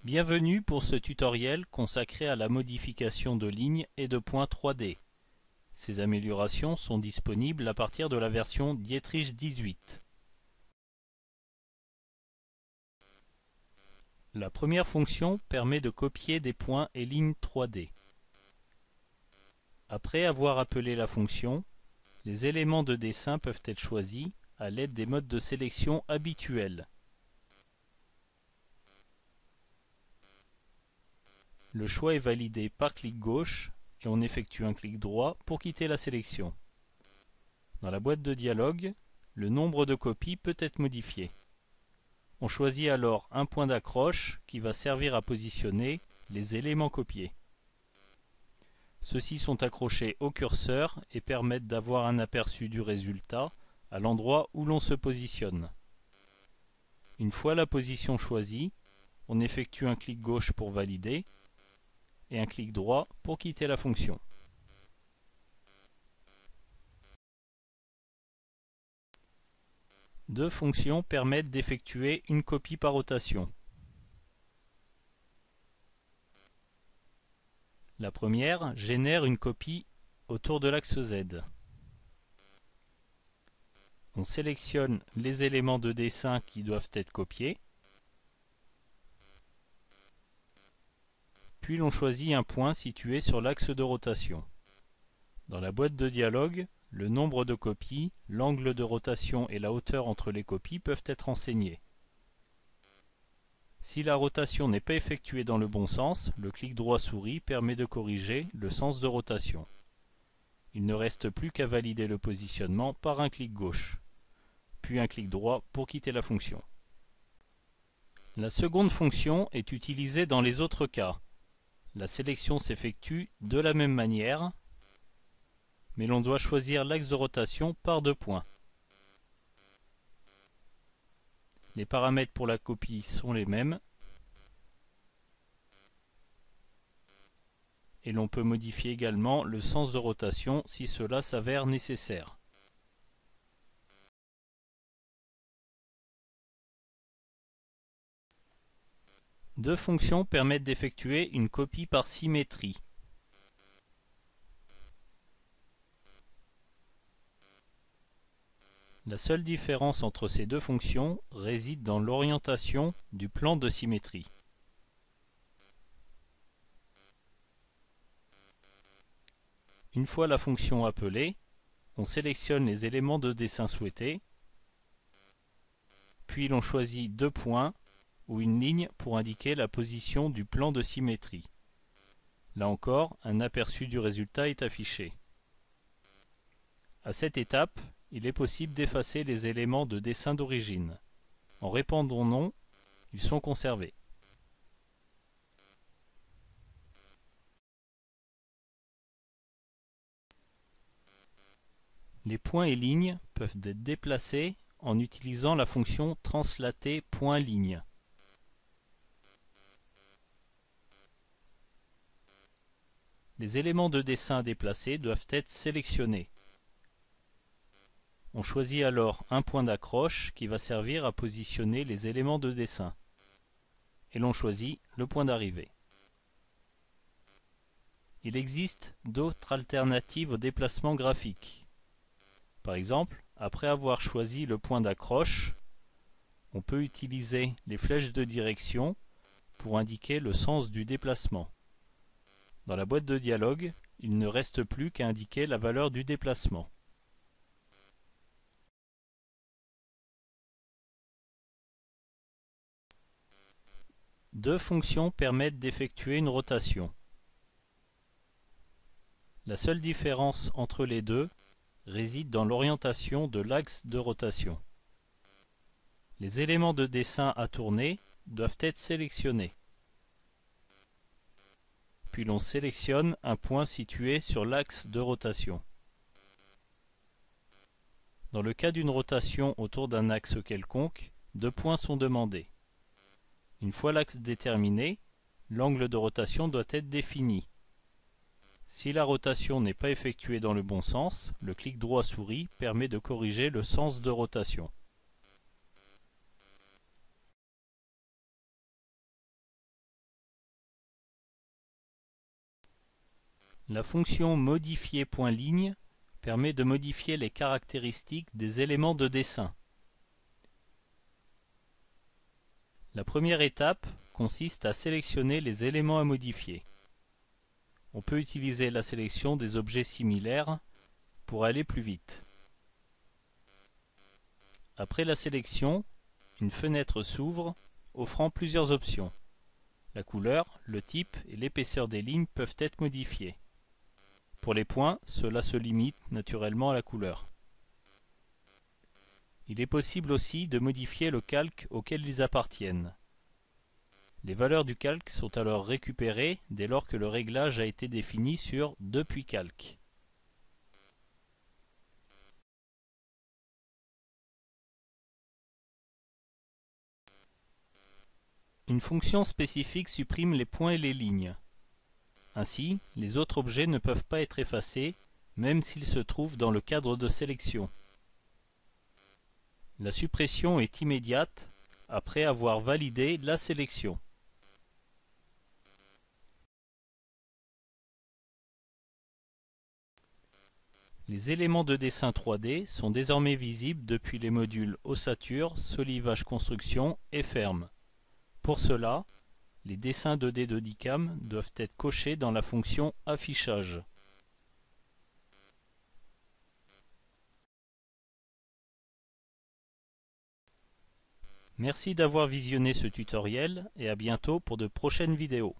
Bienvenue pour ce tutoriel consacré à la modification de lignes et de points 3D. Ces améliorations sont disponibles à partir de la version Dietrich 18. La première fonction permet de copier des points et lignes 3D. Après avoir appelé la fonction, les éléments de dessin peuvent être choisis à l'aide des modes de sélection habituels. Le choix est validé par clic gauche et on effectue un clic droit pour quitter la sélection. Dans la boîte de dialogue, le nombre de copies peut être modifié. On choisit alors un point d'accroche qui va servir à positionner les éléments copiés. Ceux-ci sont accrochés au curseur et permettent d'avoir un aperçu du résultat à l'endroit où l'on se positionne. Une fois la position choisie, on effectue un clic gauche pour valider et un clic droit pour quitter la fonction. Deux fonctions permettent d'effectuer une copie par rotation. La première génère une copie autour de l'axe Z. On sélectionne les éléments de dessin qui doivent être copiés, puis l'on choisit un point situé sur l'axe de rotation. Dans la boîte de dialogue, le nombre de copies, l'angle de rotation et la hauteur entre les copies peuvent être renseignés. Si la rotation n'est pas effectuée dans le bon sens, le clic droit souris permet de corriger le sens de rotation. Il ne reste plus qu'à valider le positionnement par un clic gauche, puis un clic droit pour quitter la fonction. La seconde fonction est utilisée dans les autres cas. La sélection s'effectue de la même manière, mais l'on doit choisir l'axe de rotation par deux points. Les paramètres pour la copie sont les mêmes, et l'on peut modifier également le sens de rotation si cela s'avère nécessaire. Deux fonctions permettent d'effectuer une copie par symétrie. La seule différence entre ces deux fonctions réside dans l'orientation du plan de symétrie. Une fois la fonction appelée, on sélectionne les éléments de dessin souhaités, puis l'on choisit deux points ou une ligne pour indiquer la position du plan de symétrie. Là encore, un aperçu du résultat est affiché. À cette étape, il est possible d'effacer les éléments de dessin d'origine. En répondant non, ils sont conservés. Les points et lignes peuvent être déplacés en utilisant la fonction translater point-ligne. Les éléments de dessin déplacés doivent être sélectionnés. On choisit alors un point d'accroche qui va servir à positionner les éléments de dessin. Et l'on choisit le point d'arrivée. Il existe d'autres alternatives au déplacement graphique. Par exemple, après avoir choisi le point d'accroche, on peut utiliser les flèches de direction pour indiquer le sens du déplacement. Dans la boîte de dialogue, il ne reste plus qu'à indiquer la valeur du déplacement. Deux fonctions permettent d'effectuer une rotation. La seule différence entre les deux réside dans l'orientation de l'axe de rotation. Les éléments de dessin à tourner doivent être sélectionnés. Puis l'on sélectionne un point situé sur l'axe de rotation. Dans le cas d'une rotation autour d'un axe quelconque, deux points sont demandés. Une fois l'axe déterminé, l'angle de rotation doit être défini. Si la rotation n'est pas effectuée dans le bon sens, le clic droit souris permet de corriger le sens de rotation. La fonction modifier.ligne permet de modifier les caractéristiques des éléments de dessin. La première étape consiste à sélectionner les éléments à modifier. On peut utiliser la sélection des objets similaires pour aller plus vite. Après la sélection, une fenêtre s'ouvre, offrant plusieurs options. La couleur, le type et l'épaisseur des lignes peuvent être modifiés. Pour les points, cela se limite naturellement à la couleur. Il est possible aussi de modifier le calque auquel ils appartiennent. Les valeurs du calque sont alors récupérées dès lors que le réglage a été défini sur Depuis calque. Une fonction spécifique supprime les points et les lignes. Ainsi, les autres objets ne peuvent pas être effacés, même s'ils se trouvent dans le cadre de sélection. La suppression est immédiate après avoir validé la sélection. Les éléments de dessin 3D sont désormais visibles depuis les modules Ossature, Solivage Construction et Ferme. Pour cela, les dessins 2D de DICAM doivent être cochés dans la fonction Affichage. Merci d'avoir visionné ce tutoriel et à bientôt pour de prochaines vidéos.